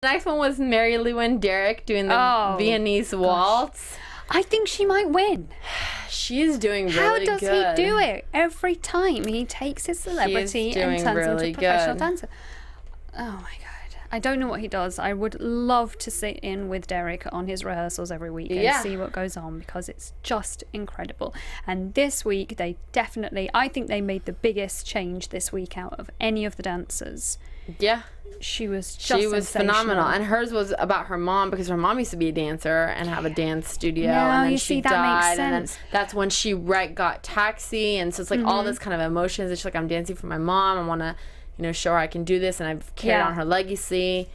The next one was Marilu and Derek doing the Viennese Waltz. I think she might win. She's doing really good. How does he do it? Every time he takes his celebrity and turns into a professional dancer. Oh my God. I don't know what he does. I would love to sit in with Derek on his rehearsals every week and see what goes on, because it's just incredible. And this week I think they made the biggest change this week out of any of the dancers. Yeah. She was phenomenal, and hers was about her mom, because her mom used to be a dancer and have a dance studio, now and then she died, makes sense. and then that's when she got Taxi, and so it's like all this kind of emotions. It's like, I'm dancing for my mom. I want to, show her I can do this, and I've carried on her legacy.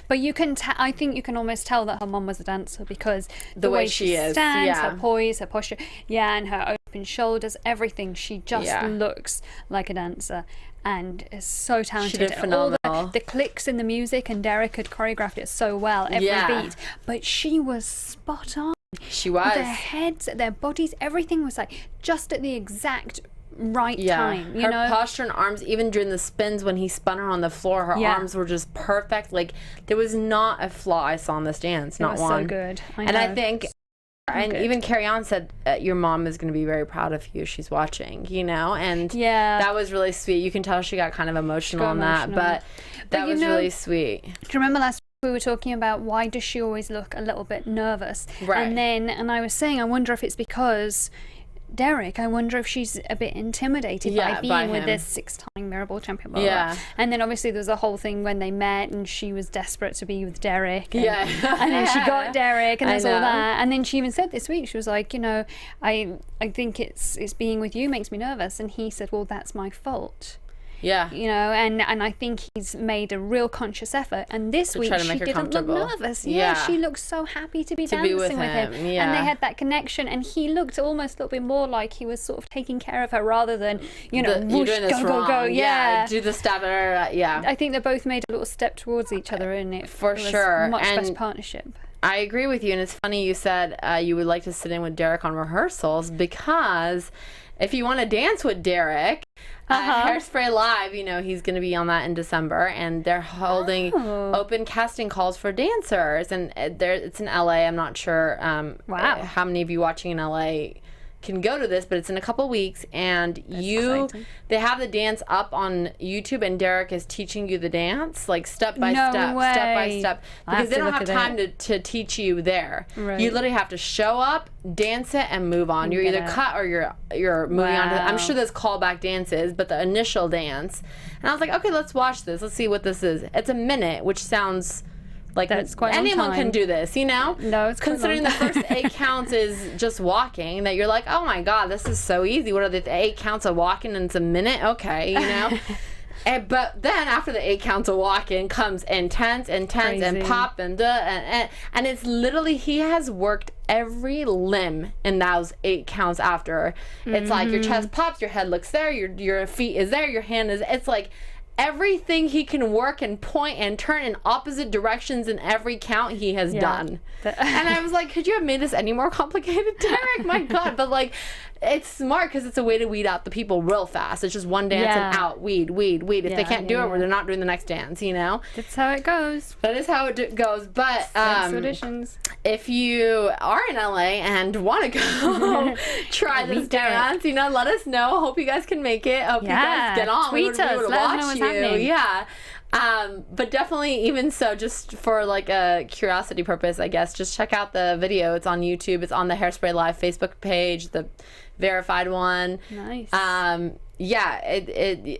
But you can I think you can almost tell that her mom was a dancer, because the way she stands, her poise, her posture, and her open shoulders, everything. She just looks like a dancer. And is so talented. She did phenomenal. All the clicks in the music, and Derek had choreographed it so well, every beat. But she was spot on. She was. Their heads, their bodies, everything was like just at the exact right time. Her posture and arms, even during the spins when he spun her on the floor, her arms were just perfect. Like, there was not a flaw I saw in this dance, not one. So good. I think. And even Carrie On said, your mom is going to be very proud of you. She's watching, and that was really sweet. You can tell she got kind of emotional on that, but that was really sweet. Do you remember last week we were talking about why does she always look a little bit nervous? Right. And I was saying, I wonder if it's because Derek, I wonder if she's a bit intimidated by being with this 6-time Mirrorball champion. Blah, blah. And then obviously there was a whole thing when they met and she was desperate to be with Derek. And, and then she got Derek, and there's all that. And then she even said this week, she was like, I think it's being with you makes me nervous. And he said, well, that's my fault. Yeah. And I think he's made a real conscious effort. And this week she didn't look nervous. She looked so happy to be dancing with him. Yeah. And they had that connection. And he looked almost a little bit more like he was sort of taking care of her, rather than, whoosh, you're doing this wrong. go. Yeah. Do the step. I think they both made a little step towards each other, and it was a much better partnership. I agree with you. And it's funny you said you would like to sit in with Derek on rehearsals, because if you want to dance with Derek, Hairspray Live, he's going to be on that in December, and they're holding open casting calls for dancers, and it's in LA. I'm not sure how many of you watching in LA can go to this, but it's in a couple weeks, and they have the dance up on YouTube, and Derek is teaching you the dance, like step by step, because they don't have time to teach you there. You literally have to show up, dance it, and move on. You're either cut or you're moving on to, I'm sure there's callback dances, but the initial dance. And I was like, okay, let's watch this. Let's see what this is. It's a minute, which sounds like that's quite anyone can do this, No, it's considering the first 8 counts is just walking, that you're like, oh my God, this is so easy. What are the 8 counts of walking, and it's a minute? Okay, but then after the 8 counts of walking comes intense, Crazy. and pop, and it's literally, he has worked every limb in those 8 counts after. It's like your chest pops, your head looks there, your feet is there, your hand is, it's like everything he can work and point and turn in opposite directions in every count he has done. And I was like, could you have made this any more complicated, Derek? My God. But like, it's smart, because it's a way to weed out the people real fast. It's just one dance and out, weed. If they can't do it, they're not doing the next dance, That's how it goes. That is how it goes. But auditions. If you are in LA and want to go try this dance, let us know. Hope you guys can make it. Hope you guys get on. Tweet us. Let us know what's happening. Yeah. But definitely, even so, just for like a curiosity purpose, I guess, just check out the video. It's on YouTube. It's on the Hairspray Live Facebook page, the verified one. Nice.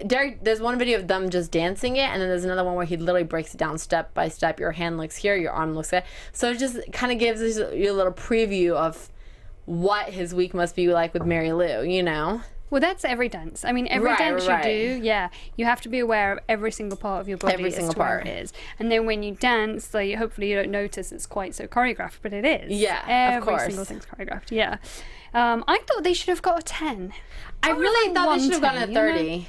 Derek, there's one video of them just dancing it, and then there's another one where he literally breaks it down step by step. Your hand looks here, your arm looks there. So it just kind of gives you a little preview of what his week must be like with Marilu, Well, that's every dance. I mean, every dance you do, you have to be aware of every single part of your body, every single part it is. And then when you dance, like, hopefully you don't notice it's quite so choreographed, but it is. Yeah, of course. Every single thing's choreographed. Yeah. I thought they should have got a 10. I really thought they should have gotten a 30.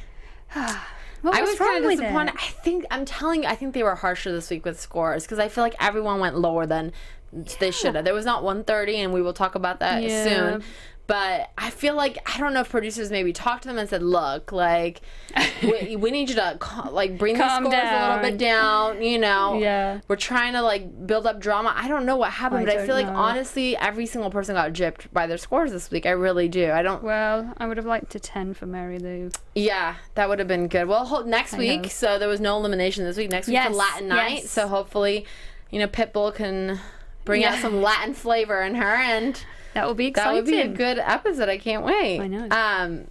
What I was kind of disappointed. It? I think they were harsher this week with scores, because I feel like everyone went lower than They should have. There was not 130, and we will talk about that soon. But I feel like, I don't know if producers maybe talked to them and said, look, like, we need you to, like, bring the scores a little bit down, you know. Yeah. We're trying to, like, build up drama. I don't know what happened, but I feel like, honestly, every single person got gypped by their scores this week. I really do. Well, I would have liked a 10 for Marilu. Yeah, that would have been good. Well, next week, so there was no elimination this week. Next week's a Latin night, so hopefully, you know, Pitbull can bring out some Latin flavor in her, and... That will be exciting. That would be a good episode. I can't wait. I know.